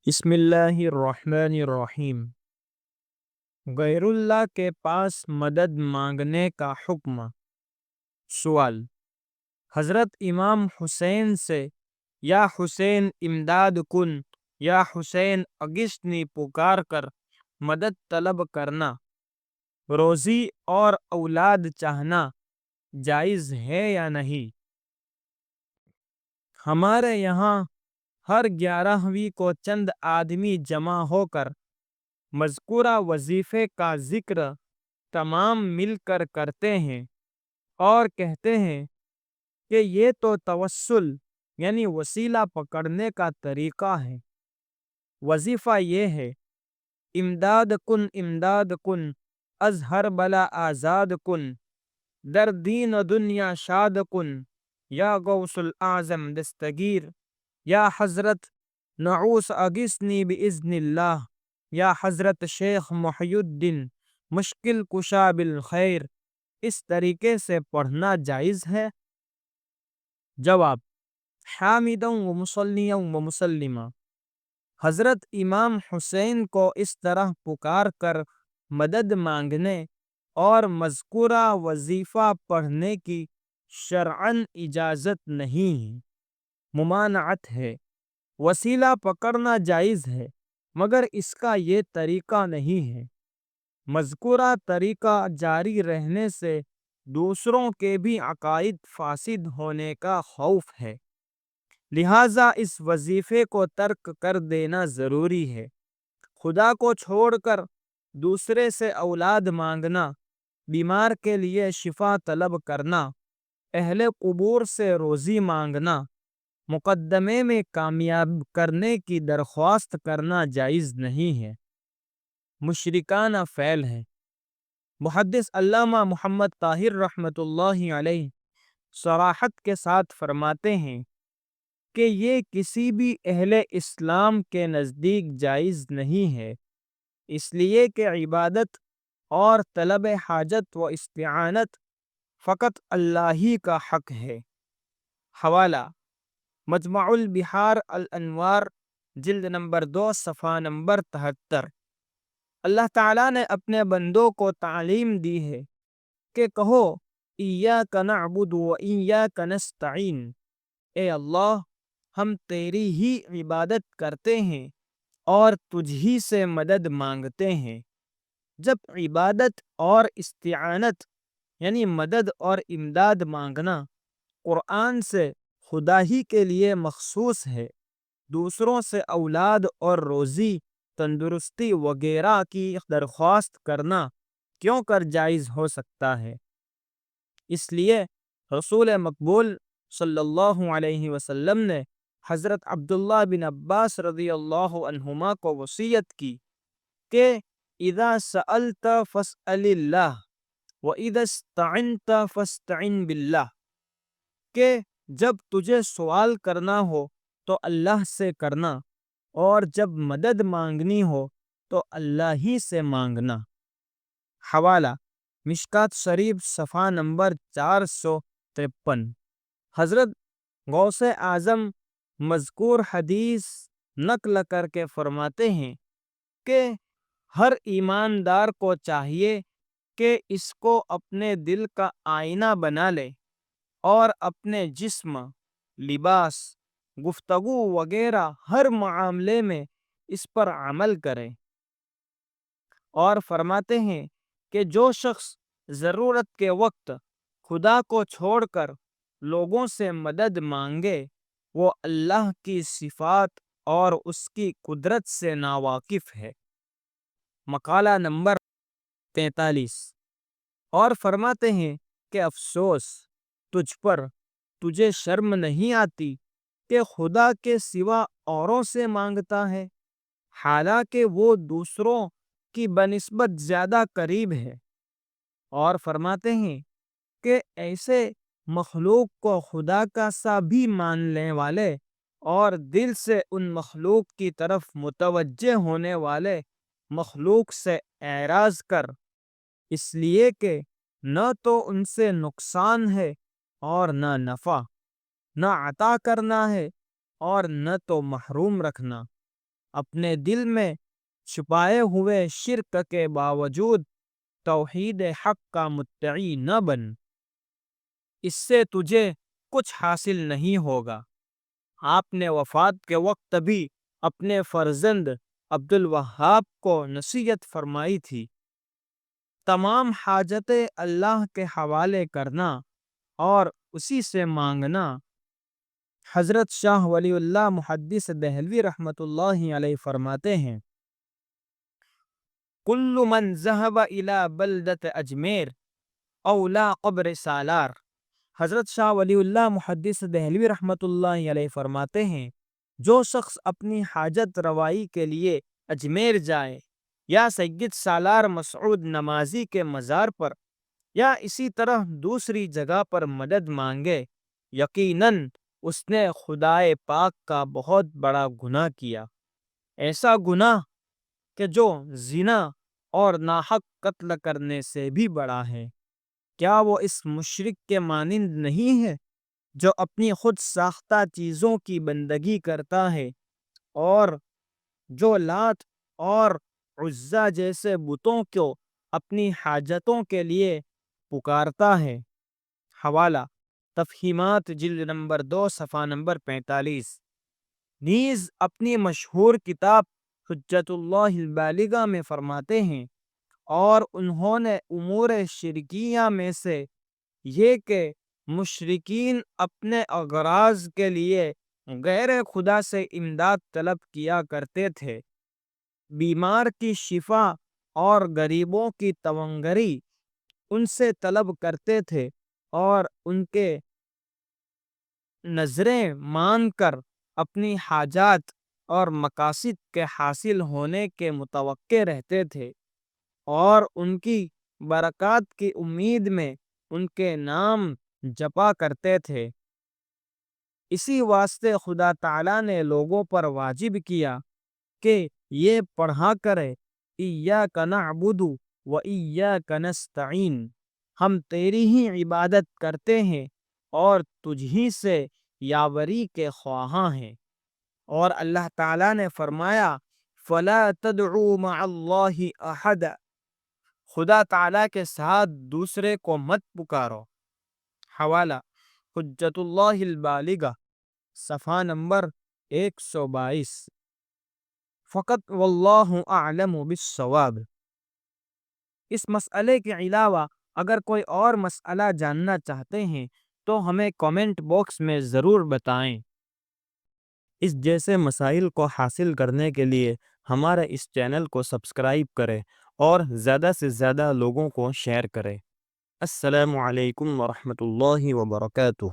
بسم اللہ الرحمن الرحیم۔ غیر اللہ کے پاس مدد مانگنے کا حکم۔ سوال: حضرت امام حسین سے یا حسین امداد کن یا حسین اغثنی پکار کر مدد طلب کرنا، روزی اور اولاد چاہنا جائز ہے یا نہیں؟ ہمارے یہاں ہر 11ویں کو چند آدمی جمع ہو کر مذکورہ وظیفے کا ذکر تمام مل کر کرتے ہیں اور کہتے ہیں کہ یہ تو توسل یعنی وسیلہ پکڑنے کا طریقہ ہے۔ وظیفہ یہ ہے: امداد کن از ہر بلا آزاد کن، در دین و دنیا شاد کن، یا غوث الاعظم دستگیر، یا حضرت نعوس اغثنی باذن اللہ، یا حضرت شیخ محی الدین مشکل کشا بالخیر۔ اس طریقے سے پڑھنا جائز ہے؟ جواب: حامدا و مصلیا و مسلما۔ حضرت امام حسین کو اس طرح پکار کر مدد مانگنے اور مذکورہ وظیفہ پڑھنے کی شرعاً اجازت نہیں ہے، ممانعت ہے۔ وسیلہ پکڑنا جائز ہے مگر اس کا یہ طریقہ نہیں ہے۔ مذکورہ طریقہ جاری رہنے سے دوسروں کے بھی عقائد فاسد ہونے کا خوف ہے، لہٰذا اس وظیفے کو ترک کر دینا ضروری ہے۔ خدا کو چھوڑ کر دوسرے سے اولاد مانگنا، بیمار کے لیے شفا طلب کرنا، اہل قبور سے روزی مانگنا، مقدمے میں کامیاب کرنے کی درخواست کرنا جائز نہیں ہے، مشرکانہ فعل ہے۔ محدث علامہ محمد طاہر رحمۃ اللہ علیہ صراحت کے ساتھ فرماتے ہیں کہ یہ کسی بھی اہل اسلام کے نزدیک جائز نہیں ہے، اس لیے کہ عبادت اور طلب حاجت و استعانت فقط اللہ ہی کا حق ہے۔ حوالہ: مجمع البحار الانوار، جلد نمبر 2، صفحہ نمبر 73۔ اللہ تعالیٰ نے اپنے بندوں کو تعلیم دی ہے کہ کہو ایاک نعبد و ایاک نستعین، اے اللہ ہم تیری ہی عبادت کرتے ہیں اور تجھ ہی سے مدد مانگتے ہیں۔ جب عبادت اور استعانت یعنی مدد اور امداد مانگنا قرآن سے خدا ہی کے لیے مخصوص ہے، دوسروں سے اولاد اور روزی، تندرستی وغیرہ کی درخواست کرنا کیوں کر جائز ہو سکتا ہے؟ اس لیے رسول مقبول صلی اللہ علیہ وسلم نے حضرت عبداللہ بن عباس رضی اللہ عنہما کو وصیت کی کہ اذا سألت فاسأل اللہ واذا استعنت فاستعن باللہ، کہ جب تجھے سوال کرنا ہو تو اللہ سے کرنا اور جب مدد مانگنی ہو تو اللہ ہی سے مانگنا۔ حوالہ: مشکوٰۃ شریف، صفحہ نمبر 453۔ حضرت غوث اعظم مذکور حدیث نقل کر کے فرماتے ہیں کہ ہر ایماندار کو چاہیے کہ اس کو اپنے دل کا آئینہ بنا لے اور اپنے جسم، لباس، گفتگو وغیرہ ہر معاملے میں اس پر عمل کرے، اور فرماتے ہیں کہ جو شخص ضرورت کے وقت خدا کو چھوڑ کر لوگوں سے مدد مانگے وہ اللہ کی صفات اور اس کی قدرت سے ناواقف ہے۔ مقالہ نمبر 43۔ اور فرماتے ہیں کہ افسوس تجھ پر، تجھے شرم نہیں آتی کہ خدا کے سوا اوروں سے مانگتا ہے، حالانکہ وہ دوسروں کی بنسبت زیادہ قریب ہے۔ اور فرماتے ہیں کہ ایسے مخلوق کو خدا کا سا بھی ماننے والے اور دل سے ان مخلوق کی طرف متوجہ ہونے والے مخلوق سے اعراض کر، اس لیے کہ نہ تو ان سے نقصان ہے اور نہ نفع، نہ عطا کرنا ہے اور نہ تو محروم رکھنا۔ اپنے دل میں چھپائے ہوئے شرک کے باوجود توحید حق کا مدعی نہ بن، اس سے تجھے کچھ حاصل نہیں ہوگا۔ آپ نے وفات کے وقت بھی اپنے فرزند عبد الوہاب کو نصیحت فرمائی تھی، تمام حاجتیں اللہ کے حوالے کرنا اور اسی سے مانگنا۔ حضرت شاہ ولی اللہ محدث دہلوی رحمۃ اللہ علیہ فرماتے ہیں، کل من ذهب الى بلدت اجمیر اولا قبر سالار۔ حضرت شاہ ولی اللہ محدث دہلوی رحمۃ اللہ علیہ فرماتے ہیں، جو شخص اپنی حاجت روائی کے لیے اجمیر جائے یا سید سالار مسعود نمازی کے مزار پر یا اسی طرح دوسری جگہ پر مدد مانگے، یقیناً اس نے خدائے پاک کا بہت بڑا گناہ کیا، ایسا گناہ کہ جو زنا اور ناحق قتل کرنے سے بھی بڑا ہے۔ کیا وہ اس مشرک کے مانند نہیں ہے جو اپنی خود ساختہ چیزوں کی بندگی کرتا ہے اور جو لات اور عزا جیسے بتوں کو اپنی حاجتوں کے لیے پکارتا ہے؟ حوالہ تفہیمات جلد نمبر 2 صفحہ نمبر 45۔ نیز اپنی مشہور کتاب حجت اللہ البالغہ میں فرماتے ہیں، اور انہوں نے امور شرکیہ میں سے یہ کہ مشرکین اپنے اغراض کے لیے غیر خدا سے امداد طلب کیا کرتے تھے، بیمار کی شفا اور غریبوں کی تونگری ان سے طلب کرتے تھے اور ان کے نظریں مان کر اپنی حاجات اور مقاصد کے حاصل ہونے کے متوقع رہتے تھے، اور ان کی برکات کی امید میں ان کے نام جپا کرتے تھے۔ اسی واسطے خدا تعالیٰ نے لوگوں پر واجب کیا کہ یہ پڑھا کرے، ایاک نعبد و ایاک نستعین، ہم تیری ہی عبادت کرتے ہیں اور تجھ ہی سے یاوری کے خواہاں ہیں۔ اور اللہ تعالیٰ نے فرمایا، فَلَا تَدْعُوا مَعَ اللَّهِ أَحَدًا، خدا تعالیٰ کے ساتھ دوسرے کو مت پکارو۔ حوالہ حجت اللہ البالغہ صفحہ نمبر 122۔ فقط واللہ اعلم بالصواب۔ اس مسئلے کے علاوہ اگر کوئی اور مسئلہ جاننا چاہتے ہیں تو ہمیں کامنٹ باکس میں ضرور بتائیں۔ اس جیسے مسائل کو حاصل کرنے کے لیے ہمارے اس چینل کو سبسکرائب کریں اور زیادہ سے زیادہ لوگوں کو شیئر کریں۔ السلام علیکم ورحمۃ اللہ وبرکاتہ۔